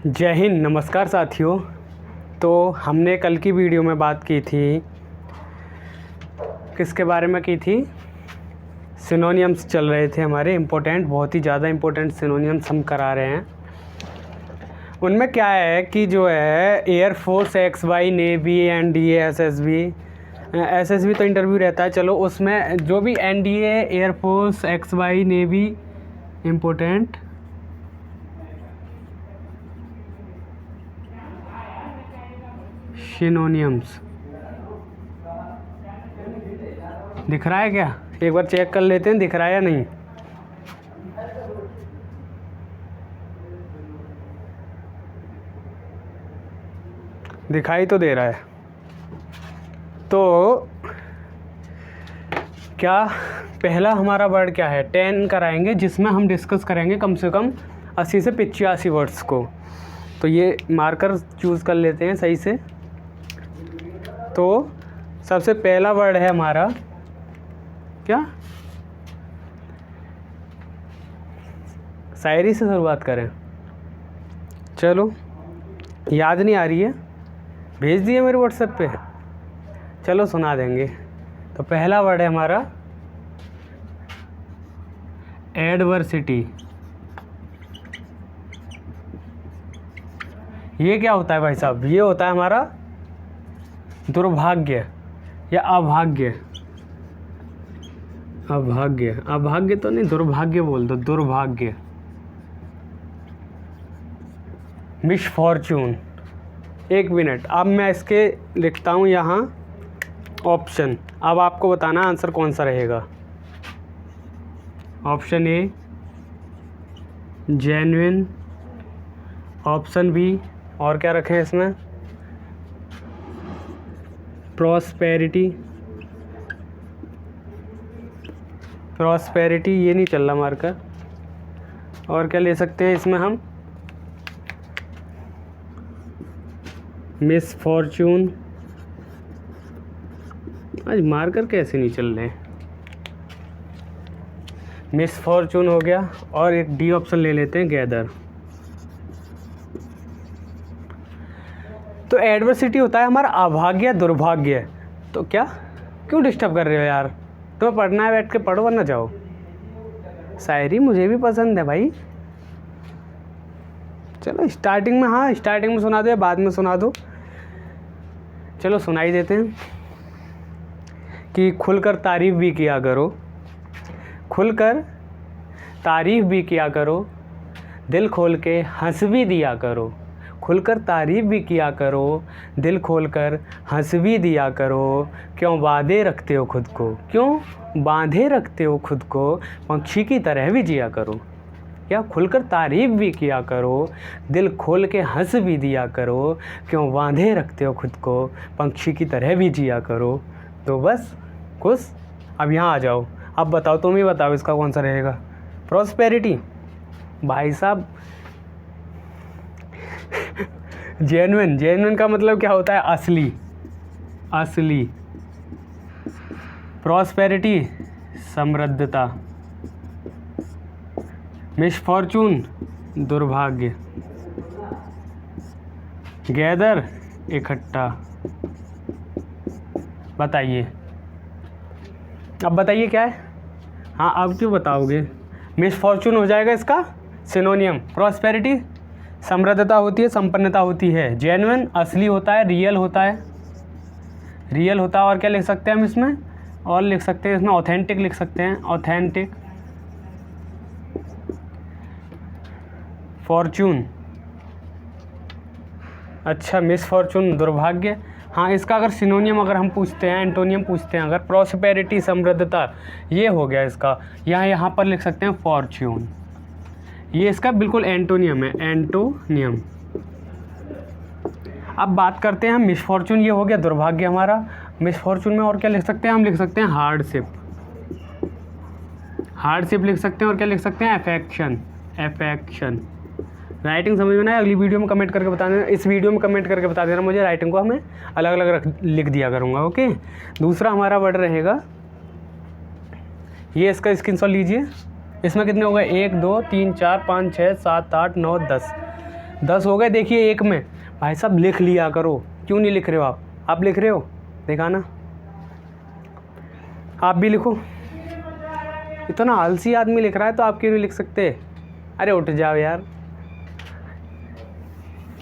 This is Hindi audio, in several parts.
जय हिंद, नमस्कार साथियों। तो हमने कल की वीडियो में बात की थी, किसके बारे में की थी? सिनोनियम्स चल रहे थे हमारे इम्पोर्टेंट, बहुत ही ज़्यादा इम्पोर्टेंट सिनोनियम्स हम करा रहे हैं। उनमें क्या है कि जो है air force, XY, navy, NDA, SSB तो इंटरव्यू रहता है। चलो उसमें जो भी NDA, air force, XY, navy important synonyms दिख रहा है क्या? एक बार चेक कर लेते हैं दिख रहा है या नहीं। दिखाई तो दे रहा है। तो क्या पहला हमारा वर्ड क्या है? 10 कराएंगे, जिसमें हम डिस्कस करेंगे कम से कम 80 से 85 वर्ड्स को। तो ये मार्कर चूज़ कर लेते हैं सही से। तो सबसे पहला वर्ड है हमारा क्या? शायरी से शुरुआत करें। चलो, याद नहीं आ रही है, भेज दिए मेरे व्हाट्सएप पे। चलो सुना देंगे। तो पहला वर्ड है हमारा एडवर्सिटी। ये क्या होता है भाई साहब? ये होता है हमारा दुर्भाग्य या अभाग्य। अभाग्य तो नहीं, दुर्भाग्य बोल दो, दुर्भाग्य। मिसफॉर्चून। एक मिनट, अब मैं इसके लिखता हूँ यहाँ ऑप्शन। अब आपको बताना आंसर कौन सा रहेगा। Option A genuine, option B और क्या रखें इसमें? प्रॉस्पेरिटी। ये नहीं चल रहा मार्कर। और क्या ले सकते हैं इसमें हम? मिसफॉर्चून। आज मार्कर कैसे नहीं चल रहे? मिसफॉर्चून हो गया। और एक डी ऑप्शन ले लेते हैं, गैदर। तो एडवर्सिटी होता है हमारा अभाग्य, दुर्भाग्य। तो क्या, क्यों डिस्टर्ब कर रहे हो यार? तुम्हें पढ़ना है, बैठ के पढ़ो वरना जाओ। शायरी मुझे भी पसंद है भाई। चलो स्टार्टिंग में, हाँ स्टार्टिंग में सुना दो या बाद में सुना दो। चलो सुनाई देते हैं कि खुलकर तारीफ़ भी किया करो, खुलकर तारीफ़ भी किया करो, दिल खोल के हंस भी दिया करो। खुलकर तारीफ़ भी किया करो, दिल खोलकर हंस भी दिया करो। क्यों बांधे रखते हो खुद को, क्यों बांधे रखते हो खुद को, पक्षी की तरह भी जिया करो। क्या? खुलकर तारीफ़ भी किया करो, दिल खोल के हंस भी दिया करो। क्यों बांधे रखते हो खुद को, पक्षी की तरह भी जिया करो। तो बस खुश। अब यहाँ आ जाओ, अब बताओ, तुम ही बताओ इसका कौन सा रहेगा। प्रॉस्पेरिटी भाई साहब। जेन्युइन का मतलब क्या होता है? असली। प्रॉस्पेरिटी समृद्धता। मिसफॉर्चून दुर्भाग्य। गैदर इकट्ठा। बताइए, अब बताइए क्या है? हाँ अब क्यों बताओगे? मिसफॉर्चून हो जाएगा इसका सिनोनियम। प्रॉस्पेरिटी समृद्धता होती है, संपन्नता होती है। जेन्युइन असली होता है, रियल होता है। और क्या लिख सकते हैं हम इसमें? और लिख सकते हैं इसमें ऑथेंटिक लिख सकते हैं, ऑथेंटिक। फॉर्चून, अच्छा मिसफॉर्चून दुर्भाग्य। हाँ इसका अगर सिनोनियम अगर हम पूछते हैं, एंटोनियम पूछते हैं अगर, प्रॉस्पेरिटी समृद्धता, ये हो गया इसका। यहाँ पर लिख सकते हैं फॉर्च्यून। ये इसका बिल्कुल एंटोनियम है, एंटोनियम। अब बात करते हैं हम मिसफॉर्चून, ये हो गया दुर्भाग्य हमारा। मिसफॉर्चून में और क्या लिख सकते हैं? हम लिख सकते हैं हार्डशिप लिख सकते हैं। और क्या लिख सकते हैं? एफेक्शन। राइटिंग समझ में ना? अगली वीडियो में कमेंट करके बता देना, इस वीडियो में कमेंट करके बता देना मुझे। राइटिंग को हमें अलग अलग लिख दिया करूँगा, ओके। दूसरा हमारा वर्ड रहेगा, ये इसका स्क्रीनशॉट लीजिए। इसमें कितने हो गए? 1 2 3 4 5 6 7 8 9 10। 10 हो गए। देखिए एक में, भाई साहब लिख लिया करो, क्यों नहीं लिख रहे हो आप लिख रहे हो, दिखाना, आप भी लिखो। इतना आलसी आदमी लिख रहा है तो आप क्यों नहीं लिख सकते? अरे उठ जाओ यार।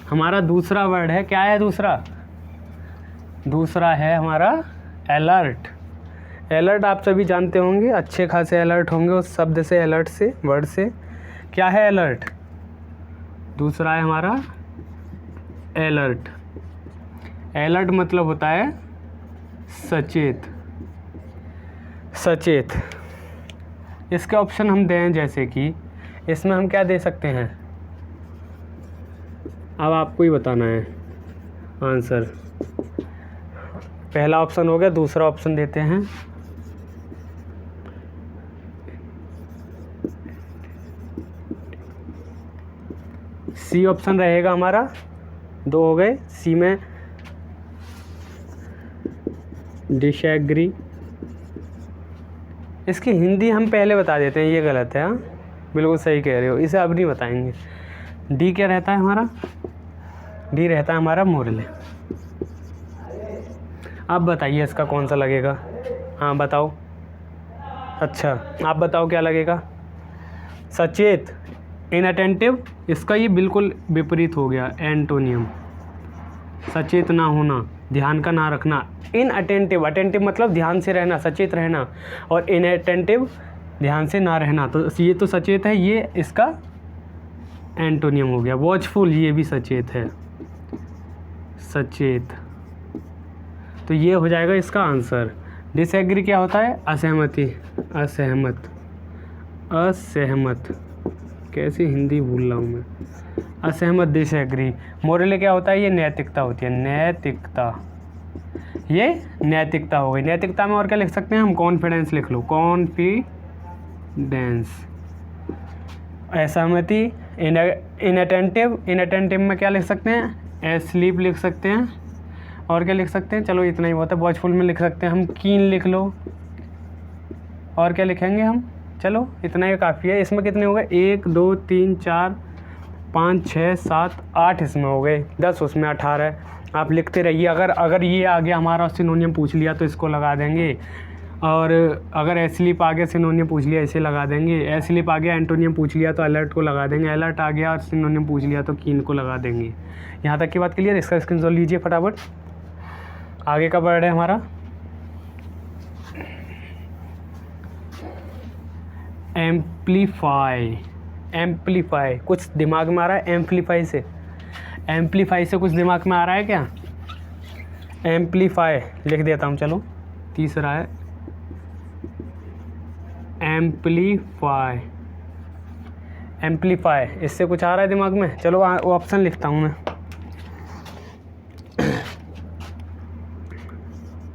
हमारा दूसरा वर्ड है, क्या है दूसरा? दूसरा है हमारा अलर्ट। अलर्ट आप सभी जानते होंगे, अच्छे खासे अलर्ट होंगे उस शब्द से, अलर्ट से, वर्ड से। क्या है अलर्ट? दूसरा है हमारा अलर्ट। अलर्ट मतलब होता है सचेत। सचेत। इसके ऑप्शन हम दें, जैसे कि इसमें हम क्या दे सकते हैं, अब आपको ही बताना है आंसर। पहला ऑप्शन हो गया, दूसरा ऑप्शन देते हैं। सी ऑप्शन रहेगा हमारा, 2 हो गए। सी में डिसएग्री। इसकी हिंदी हम पहले बता देते हैं, ये गलत है। हाँ बिल्कुल सही कह रहे हो, इसे अब नहीं बताएंगे। डी क्या रहता है हमारा? डी रहता है हमारा मोरले। आप बताइए इसका कौन सा लगेगा? हाँ बताओ। अच्छा आप बताओ क्या लगेगा? सचेत, इनअटेंटिव। इसका ये बिल्कुल विपरीत हो गया, एंटोनियम। सचेत ना होना, ध्यान का ना रखना। इनअटेंटिव, अटेंटिव मतलब ध्यान से रहना, सचेत रहना, और इनअटेंटिव ध्यान से ना रहना। तो ये तो सचेत है, ये इसका एंटोनियम हो गया। वॉचफुल, ये भी सचेत है, सचेत। तो ये हो जाएगा इसका आंसर। डिसएग्री क्या होता है? असहमति, असहमत, असहमत। कैसी हिंदी भूल रहा हूँ मैं। असहमत, डिसएग्री। मोरले क्या होता है? ये नैतिकता होती है, नैतिकता। ये नैतिकता हो गई। नैतिकता में और क्या लिख सकते हैं हम? कॉन्फिडेंस लिख लो, कॉन्फिडेंस। असहमति, इनअटेंटिव। इनअटेंटिव में क्या लिख सकते हैं? एस्लीप लिख सकते हैं। और क्या लिख सकते हैं? चलो इतना ही बहुत है। वॉचफुल में लिख सकते हैं हम कीन लिख लो। और क्या लिखेंगे हम? चलो इतना ही काफ़ी है। इसमें कितने हो गए? 1 2 3 4 5 6 7 8 इसमें हो गए, 10 उसमें, 18। आप लिखते रहिए। अगर ये आ गया हमारा सिनोनियम पूछ लिया तो इसको लगा देंगे, और अगर एस्लीप आ गया सिनोनियम पूछ लिया इसे लगा देंगे, एस्लीप आ गया एंटोनियम पूछ लिया तो अलर्ट को लगा देंगे, अलर्ट आ गया और सिनोनियम पूछ लिया तो कीन को लगा देंगे। यहाँ तक की बात क्लियर? इसका स्क्रीनशॉट लीजिए फटाफट। आगे का वर्ड है हमारा एम्पलीफाई। एम्पलीफाई, कुछ दिमाग में आ रहा है एम्पलीफाई से? एम्पलीफाई से कुछ दिमाग में आ रहा है क्या? एम्पलीफाई लिख देता हूँ, चलो। तीसरा है एम्पलीफाई। एम्पलीफाई, इससे कुछ आ रहा है दिमाग में? चलो वो ऑप्शन लिखता हूँ मैं।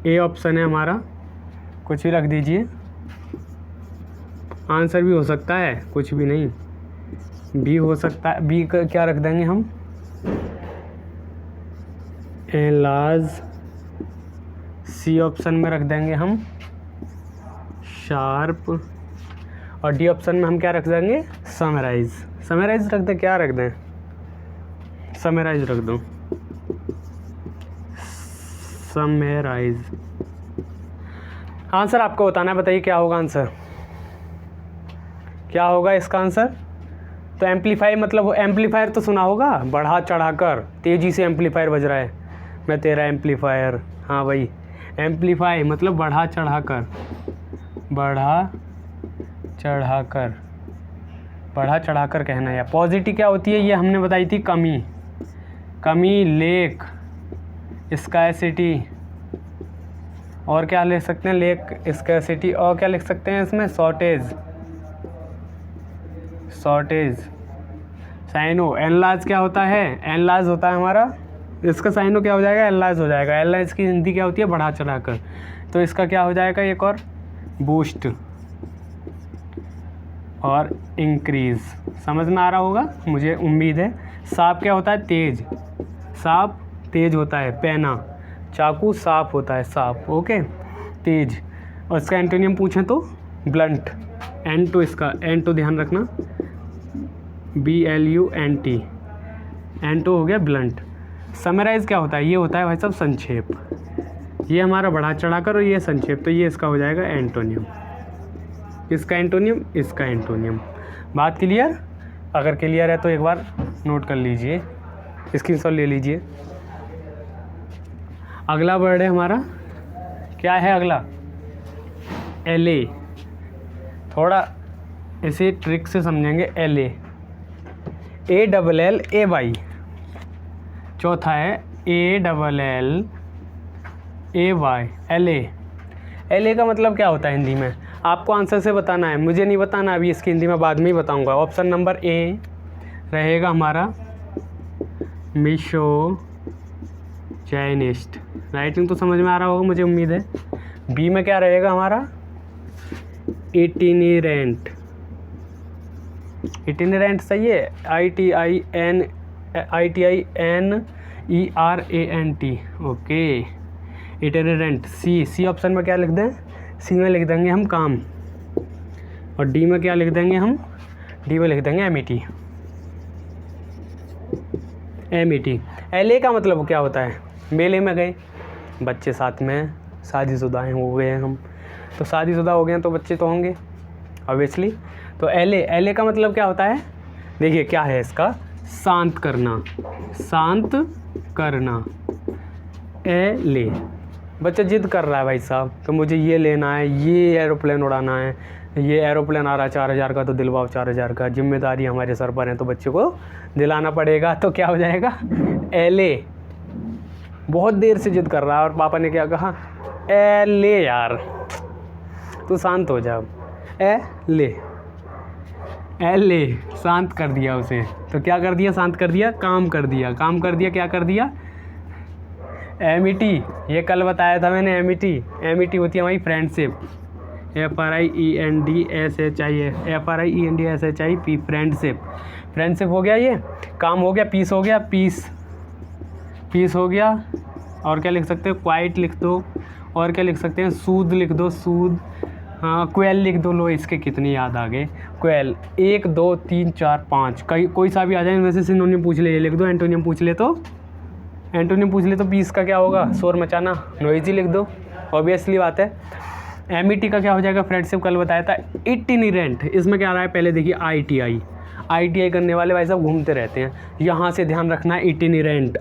ए ऑप्शन है हमारा, कुछ भी रख दीजिए, आंसर भी हो सकता है, कुछ भी नहीं। बी हो सकता है, बी का क्या रख देंगे हम? एलाज। सी ऑप्शन में रख देंगे हम शार्प। और डी ऑप्शन में हम क्या रख देंगे? समराइज। समराइज रख दें, क्या रख दें? समराइज रख दो, समराइज। आंसर आपको बताना है, बताइए क्या होगा आंसर, क्या होगा इसका आंसर? तो एम्पलीफाई मतलब, एम्पलीफायर तो सुना होगा, बढ़ा चढ़ाकर, तेज़ी से एम्पलीफायर बज रहा है, मैं तेरा एम्पलीफायर। हाँ भाई, एम्पलीफाई मतलब बढ़ा चढ़ाकर, बढ़ा चढ़ाकर, बढ़ा चढ़ाकर कहना। या पॉजिटिव क्या होती है ये हमने बताई थी, कमी। कमी, लेक, स्कैसिटी। और क्या लिख सकते हैं? Lake, scarcity. और क्या लिख सकते हैं इसमें? Shortage, shortage. साइनो, एनलार्ज क्या होता है? एनलार्ज होता है हमारा, इसका साइनो क्या हो जाएगा? एनलार्ज हो जाएगा। एनलार्ज की हिंदी क्या होती है? बढ़ा चढ़ाकर। तो इसका क्या हो जाएगा? एक और, बूस्ट और इंक्रीज। समझ में आ रहा होगा, मुझे उम्मीद है। साफ क्या होता है? तेज। साफ तेज होता है, पेना। चाकू साफ होता है, साफ। ओके, तेज। और इसका एंटोनियम पूछें तो ब्लंट। एंटो, इसका एंटो ध्यान रखना, BLUNT। एंटो हो गया ब्लंट। समराइज क्या होता है? ये होता है भाई साहब संक्षेप। ये हमारा बढ़ा चढ़ाकर और ये संक्षेप, तो ये इसका हो जाएगा एंटोनियम। इसका एंटोनियम, इसका एंटोनियम। बात क्लियर? अगर क्लियर है तो एक बार नोट कर लीजिए, स्क्रीनशॉट ले लीजिए। अगला वर्ड है हमारा, क्या है अगला? LA। थोड़ा इसे ट्रिक से समझेंगे। LA, ALLAY। चौथा है ALLAY। LA का मतलब क्या होता है हिंदी में? आपको आंसर से बताना है, मुझे नहीं बताना अभी, इसकी हिंदी में बाद में ही बताऊंगा। ऑप्शन नंबर A रहेगा हमारा मिसोजाइनिस्ट। राइटिंग तो समझ में आ रहा होगा मुझे उम्मीद है। B में क्या रहेगा हमारा? इटिनेरेंट। इटिनेरेंट सही है, ITINERANT। ओके, इटिनेरेंट। C ऑप्शन में क्या लिख दें? C में लिख देंगे हम काम, और D में क्या लिख देंगे हम? D में लिख देंगे MET। LA का मतलब क्या होता है? मेले में गए बच्चे, साथ में शादीशुदा हो गए हैं हम, तो शादीशुदा हो गए हैं तो बच्चे तो होंगे ऑब्वियसली। तो LA का मतलब क्या होता है? देखिए क्या है इसका? शांत करना, शांत करना। LA। बच्चा जिद कर रहा है भाई साहब तो मुझे ये लेना है, ये एरोप्लेन उड़ाना है, ये एरोप्लेन आ रहा है 4000 का, तो दिलवाओ 4000 का। जिम्मेदारी हमारे सर पर है तो बच्चे को दिलाना पड़ेगा। तो क्या हो जाएगा? LA। बहुत देर से जिद कर रहा है और पापा ने क्या कहा? LA यार तू शांत हो जा। LA शांत कर दिया उसे। तो क्या कर दिया? शांत कर दिया, काम कर दिया। काम कर दिया, क्या कर दिया? MET। ये कल बताया था मैंने। MET होती है हमारी फ्रेंडशिप। FRIENDSHIP, friendship. फ्रेंडशिप हो गया, ये काम हो गया। पीस हो गया, पीस हो गया। और क्या लिख सकते हो? क्वाइट लिख दो। और क्या लिख सकते हैं? सूद लिख दो, सूद। हाँ, क्वेल लिख दो। लो इसके कितने याद आ गए? क्वेल 1 2 3 4 5, कोई सा भी आ जाए। वैसे सिनोनिम पूछ ले, ये लिख दो। एंटोनियम पूछ ले तो पीस का क्या होगा? शोर मचाना, नोइजी लिख दो। ऑब्वियसली बात है। MET का क्या हो जाएगा? फ्रेंडशिप कल बताया था। इटिनेरेंट, इसमें क्या आ रहा है? पहले देखिए ITI करने वाले भाई साहब घूमते रहते हैं। यहाँ से ध्यान रखना है, इटिनेरेंट,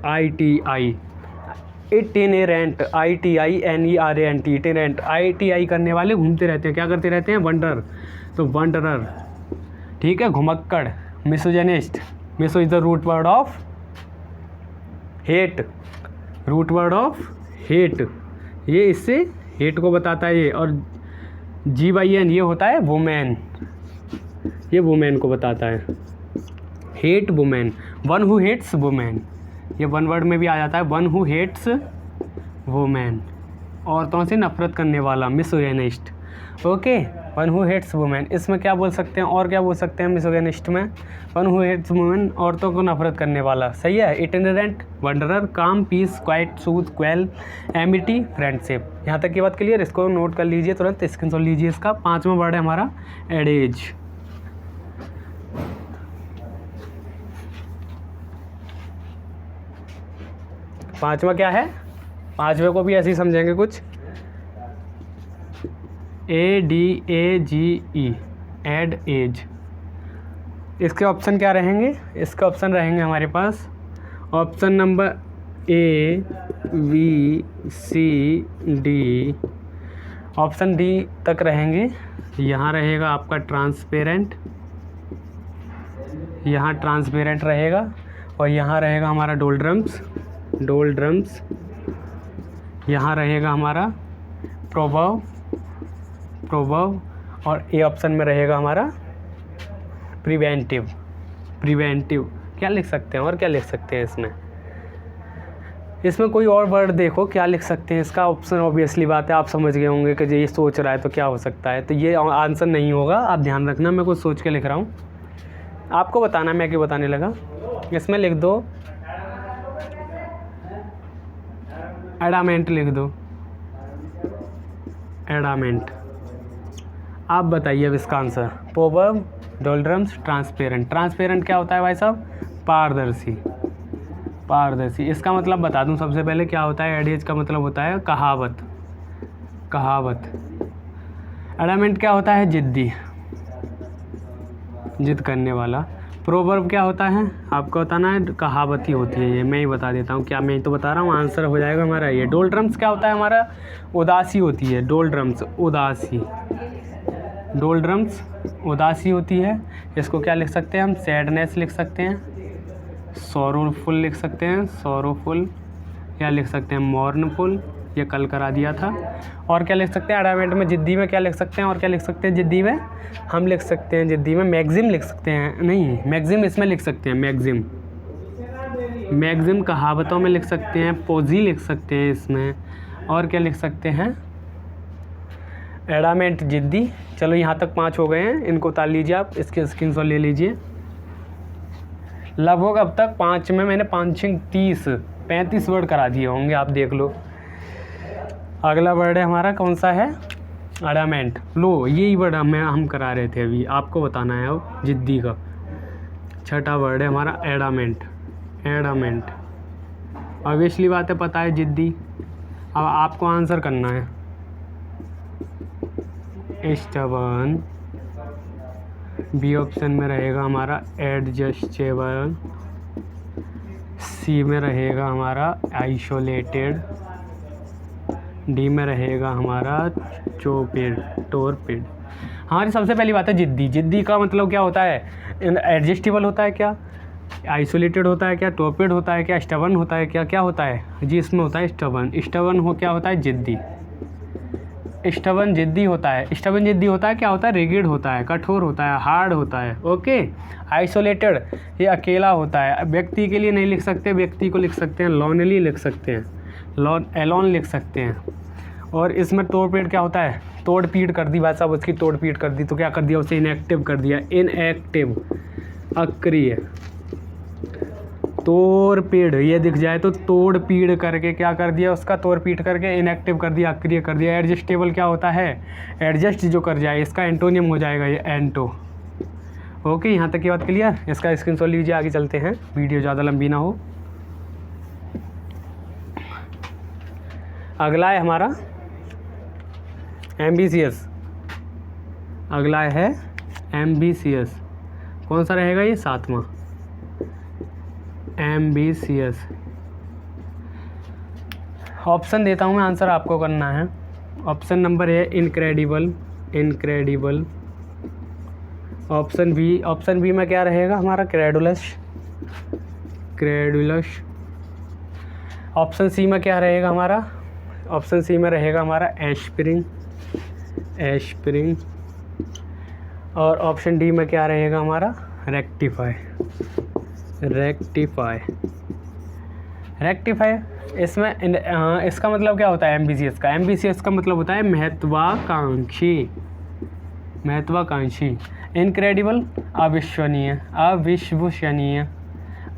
इटिनेरेंट, ITINERANT। ITI करने वाले घूमते रहते हैं। क्या करते रहते हैं? वंडर, तो वंडरर। ठीक है, घुमक्कड़। Misogynist, miso is the root word of hate, ये इससे हेट को बताता है ये। और GYN ये होता है वुमेन, ये वुमेन को बताता है। Hate women, one who hates women, ये वन वर्ड में भी आ जाता है। वन हु हेट्स वुमेन, औरतों से नफरत करने वाला, misogynist. Okay, one who hates women. इसमें क्या बोल सकते हैं? और क्या बोल सकते हैं मिसोजिनिस्ट में? वन हु हेट्स वुमेन, औरतों को नफरत करने वाला। सही है। इटिनेरेंट, वंडरर, काम, पीस, क्वाइट, सूद, क्वेल, MET, फ्रेंडशिप। यहाँ तक की बात क्लियर? इसको नोट कर लीजिए, तुरंत स्क्रीनशॉट लीजिए इसका। 5वां वर्ड है हमारा एडेज। पांचवा क्या है? पांचवे को भी ऐसे ही समझेंगे कुछ। ADAGE, adage. इसके ऑप्शन क्या रहेंगे? इसके ऑप्शन रहेंगे हमारे पास option number ABCD, option D तक रहेंगे। यहाँ रहेगा आपका ट्रांसपेरेंट, यहाँ ट्रांसपेरेंट रहेगा, और यहाँ रहेगा हमारा डोलड्रम्स, यहाँ रहेगा हमारा प्रोवर्ब, और ए ऑप्शन में रहेगा हमारा प्रिवेंटिव। क्या लिख सकते हैं? और क्या लिख सकते हैं इसमें कोई और वर्ड देखो क्या लिख सकते हैं। इसका ऑप्शन ऑब्वियसली बात है, आप समझ गए होंगे कि ये सोच रहा है तो क्या हो सकता है। तो ये आंसर नहीं होगा, आप ध्यान रखना, मैं कुछ सोच के लिख रहा हूँ, आपको बताना, मैं क्यों बताने लगा। इसमें लिख दो एडामेंट, लिख दो एडामेंट। आप बताइए अब इसका आंसर। Proverb, डोलड्रम्स, transparent. ट्रांसपेरेंट क्या होता है भाई साहब? पारदर्शी। पारदर्शी। इसका मतलब बता दूं सबसे पहले क्या होता है। एडेज का मतलब होता है कहावत, कहावत। एडामेंट क्या होता है, जिद्दी, जिद करने वाला। प्रोवर्ब क्या होता है, आपको बताना है, कहावत ही होती है ये, मैं ही बता देता हूँ। क्या मैं ही तो बता रहा हूँ, आंसर हो जाएगा हमारा ये। डोलड्रम्स क्या होता है हमारा, उदासी होती है। डोलड्रम्स उदासी, डोलड्रम्स उदासी होती है। इसको क्या लिख सकते हैं हम, सैडनेस लिख सकते हैं, सोरोफुल लिख सकते हैं, सोरोफुल, या लिख सकते हैं मॉर्नफुल, ये कल करा दिया था। और क्या लिख सकते हैं एडामेंट में, जिद्दी में क्या लिख सकते हैं, और क्या लिख सकते हैं जिद्दी में, हम लिख सकते हैं जिद्दी में मैगजिम लिख सकते हैं, नहीं मैगजिम इसमें लिख सकते हैं, मैगजिम, मैगजिम कहावतों में लिख सकते हैं, पोजी लिख सकते हैं इसमें। और क्या लिख सकते हैं, एडामेंट, जिद्दी। चलो यहाँ तक 5 हो गए हैं, इनको उतार लीजिए आप, इसके स्क्रीनशॉट ले लीजिए। लगभग अब तक 5 में मैंने 5 35 वर्ड करा दिए होंगे, आप देख लो। अगला वर्ड है हमारा कौन सा है, एडामेंट। लो यही वर्ड हम करा रहे थे अभी, आपको बताना है अब जिद्दी का। छठा वर्ड है हमारा एडामेंट, एडामेंट। ऑब्वियसली बात है, पता है जिद्दी। अब आपको आंसर करना है। स्टबर्न, बी ऑप्शन में रहेगा हमारा एडजस्टेबल, सी में रहेगा हमारा आइसोलेटेड, डी में रहेगा हमारा टोरपिड। हमारी सबसे पहली बात है जिद्दी। जिद्दी का मतलब क्या होता है, एडजस्टेबल होता है क्या, आइसोलेटेड होता है क्या, टोरपिड होता है क्या, स्टबर्न होता है क्या, क्या होता है जी, इसमें होता है स्टबर्न। स्टबर्न हो क्या होता है, जिद्दी। स्टबर्न जिद्दी होता है। स्टबर्न जिद्दी होता है क्या होता है, रिगिड होता है, कठोर होता है, हार्ड होता है। ओके। आइसोलेटेड ये अकेला होता है। व्यक्ति के लिए नहीं लिख सकते, व्यक्ति को लिख सकते हैं लोनली लिख सकते हैं, एलोन लिख सकते हैं। और इसमें तोड़पेड़ क्या होता है, तोड़ पीट कर दी भाई साहब, उसकी तोड़ पीट कर दी तो क्या कर दिया, उसे इनएक्टिव कर दिया। इनएक्टिव, अक्रिय। तोड़ पीड़ ये दिख जाए तो तोड़ पीड़ करके क्या कर दिया, उसका तोड़ पीट करके इनएक्टिव कर दिया, अक्रिय कर दिया। एडजस्टेबल क्या होता है, एडजस्ट जो कर जाए, इसका एंटोनियम हो जाएगा ये एंटो। ओके, यहाँ तक की बात क्लियर। इसका स्क्रीनशॉट लीजिए, आगे चलते हैं, वीडियो ज़्यादा लंबी ना हो। अगला है हमारा एम्बिशियस। अगला है एम्बिशियस। कौन सा रहेगा ये, 7वां, एम्बिशियस। ऑप्शन देता हूँ मैं, आंसर आपको करना है। ऑप्शन नंबर है incredible, incredible. Option B, option B में क्या रहेगा हमारा, क्रेडुलस, क्रेडुलस। ऑप्शन सी में क्या रहेगा हमारा, ऑप्शन सी में रहेगा हमारा एस्पिरिंग, एस्पिरिंग। और ऑप्शन डी में क्या रहेगा हमारा, रेक्टिफाई, रेक्टिफाई, रेक्टिफाई। इसमें इसका मतलब क्या होता है एम्बिशियस का, एम्बिशियस का मतलब होता है महत्वाकांक्षी, महत्वाकांक्षी। इनक्रेडिबल, अविश्वसनीय, अविश्वसनीय,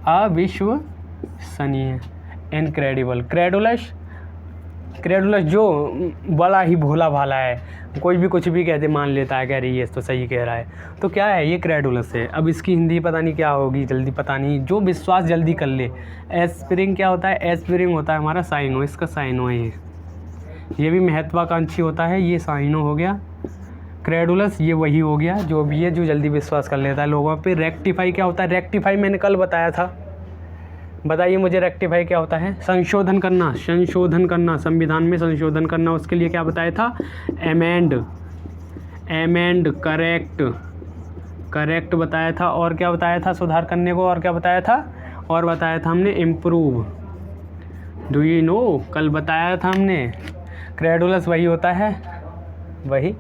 अविश्वसनीय। इनक्रेडिबल। क्रेडुलस, क्रेडुलस जो बड़ा ही भोला भाला है, कोई भी कुछ भी कहते मान लेता है, कह रही है तो सही कह रहा है, तो क्या है ये, क्रेडुलस है। अब इसकी हिंदी पता नहीं क्या होगी, जल्दी पता नहीं, जो विश्वास जल्दी कर ले। एस्पिरिंग क्या होता है, एस्पिरिंग होता है हमारा साइनो, इसका साइनो है ये भी महत्वाकांक्षी होता है, ये साइनो हो गया। क्रेडुलस ये वही हो गया जो भी है, जो जल्दी विश्वास कर लेता है लोगों पे। रेक्टिफाई क्या होता है, रेक्टिफाई मैंने कल बताया था, बताइए मुझे रेक्टिफाई क्या होता है, संशोधन करना, संशोधन करना, संविधान में संशोधन करना, उसके लिए क्या बताया था, एमेंड, एमेंड, करेक्ट, करेक्ट बताया था। और क्या बताया था सुधार करने को, और क्या बताया था, और बताया था हमने इम्प्रूव। डू यू नो, कल बताया था हमने। क्रेडुलस वही होता है, वही।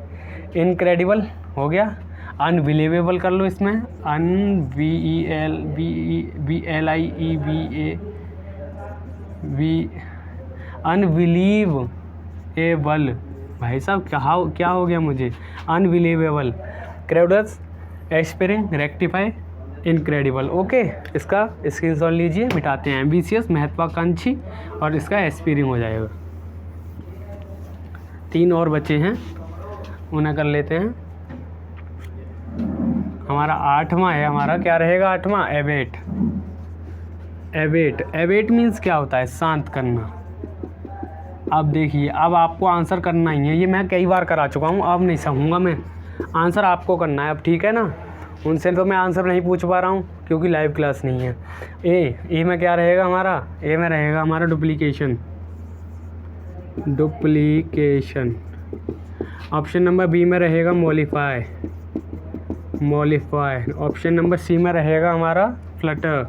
इनक्रेडिबल हो गया। अनबिलीवेबल कर लो इसमें, अनबिलीवेबल। भाई साहब क्या हो गया मुझे, unbelievable. Credulous, aspiring, rectify, incredible. Okay, इसका स्क्रीनशॉट लीजिए, मिटाते हैं। एम्बिशियस महत्वाकांक्षी, और इसका एस्पिरिंग हो जाएगा। 3 और बचे हैं, उन्हें कर लेते हैं। हमारा 8वां है, हमारा क्या रहेगा 8वां, एबेट, एवेट, एवेट मीन्स क्या होता है, शांत करना। अब देखिए, अब आपको आंसर करना ही है, ये मैं कई बार करा चुका हूँ, अब नहीं सहूँगा मैं, आंसर आपको करना है अब, ठीक है ना। उनसे तो मैं आंसर नहीं पूछ पा रहा हूँ क्योंकि लाइव क्लास नहीं है। ए में क्या रहेगा हमारा, ए में रहेगा हमारा duplication, duplication. Option number B में रहेगा modify, modify. Option number C में रहेगा हमारा flutter,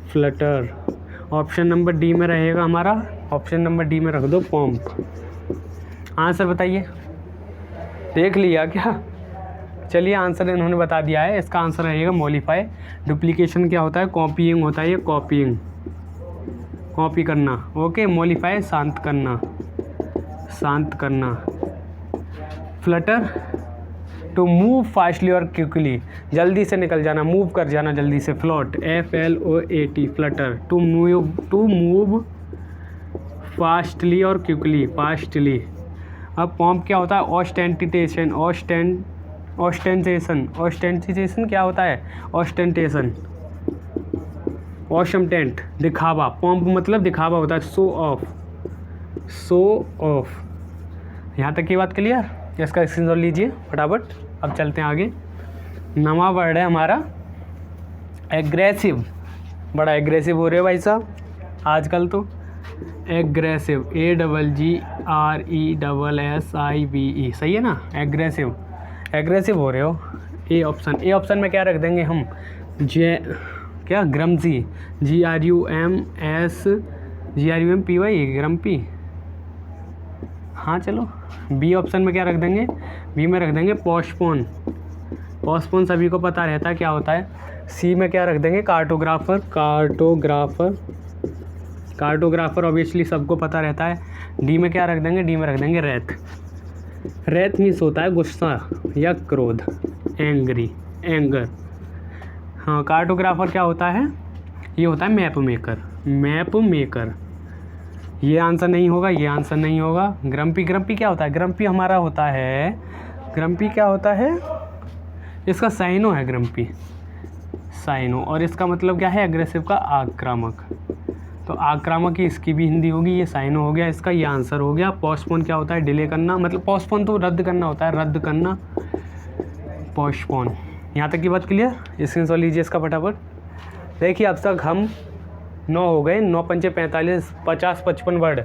flutter. Option number D में रहेगा हमारा, ऑप्शन नंबर डी में रख दो पॉम्प। आंसर बताइए, देख लिया क्या? चलिए आंसर इन्होंने बता दिया है, इसका आंसर रहेगा मॉडिफाई। डुप्लीकेशन क्या होता है, कॉपीइंग होता है, ये कॉपीइंग, कॉपी करना। ओके, मॉडिफाई शांत करना, शांत करना। फ्लटर टू मूव फास्टली और क्विकली, जल्दी से निकल जाना, मूव कर जाना जल्दी से। Float, FLOAT, flutter to move fastly और क्विकली, फास्टली। अब पॉम्प क्या होता है, ऑस्टेंटिटेशन, ऑस्टेंटेशन, ऑस्टेंटिटेशन क्या होता है, ऑस्टेंटेशन, ऑस्टेंट, दिखावा। पॉम्प मतलब दिखावा होता है, शो ऑफ, शो ऑफ। यहाँ तक की बात क्लियर? इसका स्क्रीनशॉट लीजिए फटाफट। अब चलते हैं आगे। नवा वर्ड है हमारा एग्रेसिव। बड़ा एग्रेसिव हो रहे हो भाई साहब आजकल तो। एग्रेसिव, AGGRESSIVE, सही है ना, एग्रेसिव, एग्रेसिव हो रहे हो। ए ऑप्शन, ए ऑप्शन में क्या रख देंगे हम, क्या, ग्रम्सी, GRUMPY, ग्रम्पी। हाँ चलो। बी ऑप्शन में क्या रख देंगे, बी में रख देंगे पोस्टपोन, पोस्टपोन सभी को पता रहता है क्या होता है। सी में क्या रख देंगे, कार्टोग्राफर, कार्टोग्राफर, कार्टोग्राफर ऑब्वियसली सबको पता रहता है। डी में क्या रख देंगे, डी में रख देंगे रैथ, रैथ मीन्स होता है गुस्सा या क्रोध, एंग्री, एंगर। हाँ, कार्टोग्राफर क्या होता है, ये होता है मैप मेकर, मैप मेकर। ये आंसर नहीं होगा, ये आंसर नहीं होगा। ग्रम्पी, ग्रम्पी क्या होता है, ग्रम्पी हमारा होता है, ग्रम्पी क्या होता है, इसका साइनो है ग्रम्पी, साइनो। और इसका मतलब क्या है, एग्रेसिव का आक्रामक। तो आक्रामक ही इसकी भी हिंदी होगी, ये साइनो हो गया इसका, ये आंसर हो गया। पोस्टपोन क्या होता है, डिले करना, मतलब पोस्टपोन तो रद्द करना होता है, रद्द करना, पोस्टपोन। यहाँ तक की बात क्लियर? स्क्रीनशॉट लीजिए इसका फटाफट। देखिए अब तक हम 9 हो गए, 9 पंचे 45, 50 55 वर्ड,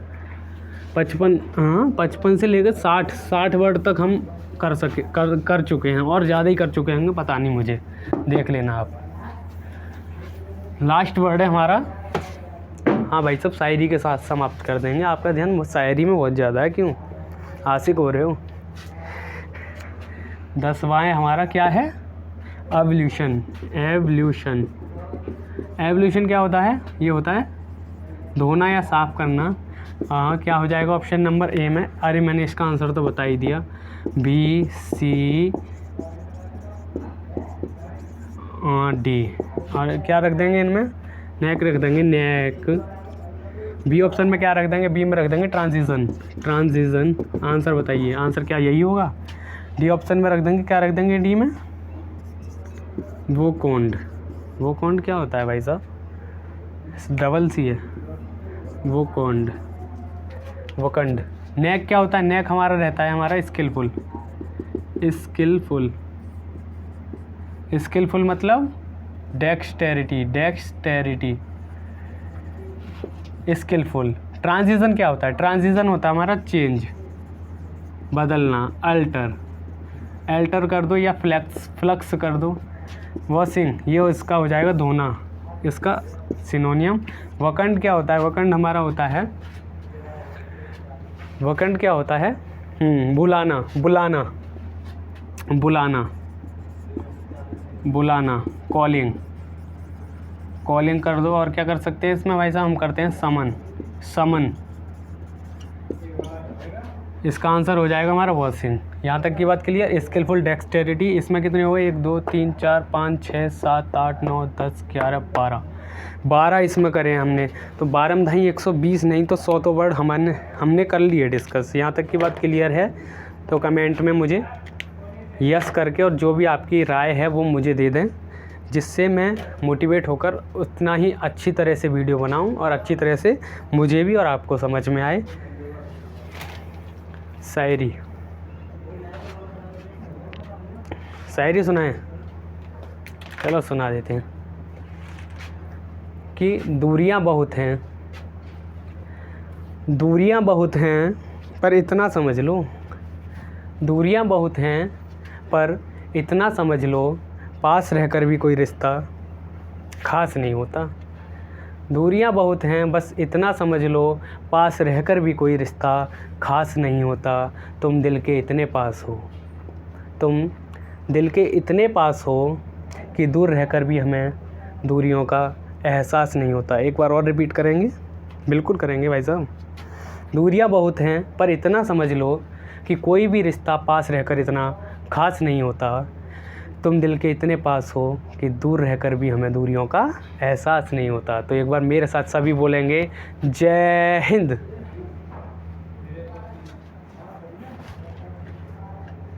55, हाँ 55 से लेकर 60 वर्ड तक हम कर चुके हैं, और ज़्यादा ही कर चुके होंगे, पता नहीं मुझे, देख लेना आप। लास्ट वर्ड है हमारा, हाँ भाई सब शायरी के साथ समाप्त कर देंगे। आपका ध्यान शायरी में बहुत ज़्यादा है, क्यों आशिक हो रहे हो? 10वां हमारा क्या है, एवोल्यूशन, एवोल्यूशन। एवोल्यूशन क्या होता है, ये होता है धोना या साफ़ करना। हाँ, क्या हो जाएगा ऑप्शन नंबर ए में? अरे मैंने इसका आंसर तो बता ही दिया, B C D। और क्या रख देंगे इनमें, नेक रख देंगे, नेक। बी ऑप्शन में क्या रख देंगे, बी में रख देंगे ट्रांजिशन, ट्रांजिशन। आंसर बताइए, आंसर क्या यही होगा? डी ऑप्शन में रख देंगे, क्या रख देंगे डी में, वोकोंड। वोकोंड क्या होता है भाई साहब, डबल सी है, वोकोंड, वोकंड। नेक क्या होता है, नेक हमारा रहता है हमारा स्किलफुल, स्किलफुल, स्किलफुल मतलब डेक्सटेरिटी, डेक्सटेरिटी, स्किलफुल। ट्रांजिशन क्या होता है, ट्रांजिशन होता है हमारा चेंज, बदलना, अल्टर, अल्टर कर दो या फ्लक्स कर दो। वॉशिंग, ये इसका हो जाएगा धोना, इसका सिनोनियम। वकंड क्या होता है, वकंड हमारा होता है, वकंड क्या होता है, बुलाना, बुलाना, बुलाना, बुलाना, कॉलिंग, कॉलिंग कर दो। और क्या कर सकते हैं इसमें भाई साहब, हम करते हैं समन, समन। इसका आंसर हो जाएगा हमारा वॉशिंग। यहाँ तक की बात क्लियर? स्किलफुल, डेक्सटेरिटी, इसमें कितने हो गए, 1 2 3 4 5 6 7 8 9 10 11 12 इसमें करें हमने। तो 12 में धाई 120 नहीं तो 100 तो वर्ड हमने कर लिए डिस्कस। यहाँ तक की बात क्लियर है? तो कमेंट में मुझे यस करके और जो भी आपकी राय है वो मुझे दे दें जिससे मैं मोटिवेट होकर उतना ही अच्छी तरह से वीडियो बनाऊं और अच्छी तरह से मुझे भी और आपको समझ में आए। शायरी सुनाएं? चलो सुना देते हैं कि दूरियां बहुत हैं पर इतना समझ लो, दूरियां बहुत हैं पर इतना समझ लो, पास रहकर भी कोई रिश्ता खास नहीं होता। दूरियां बहुत हैं बस इतना समझ लो, पास रहकर भी कोई रिश्ता खास नहीं होता। तुम दिल के इतने पास हो कि दूर रहकर भी हमें दूरियों का एहसास नहीं होता। एक बार और रिपीट करेंगे? बिल्कुल करेंगे भाई साहब। दूरियां बहुत हैं पर इतना समझ लो कि कोई भी रिश्ता पास रहकर इतना खास नहीं होता। तुम दिल के इतने पास हो कि दूर रहकर भी हमें दूरियों का एहसास नहीं होता। तो एक बार मेरे साथ सभी बोलेंगे, जय हिंद।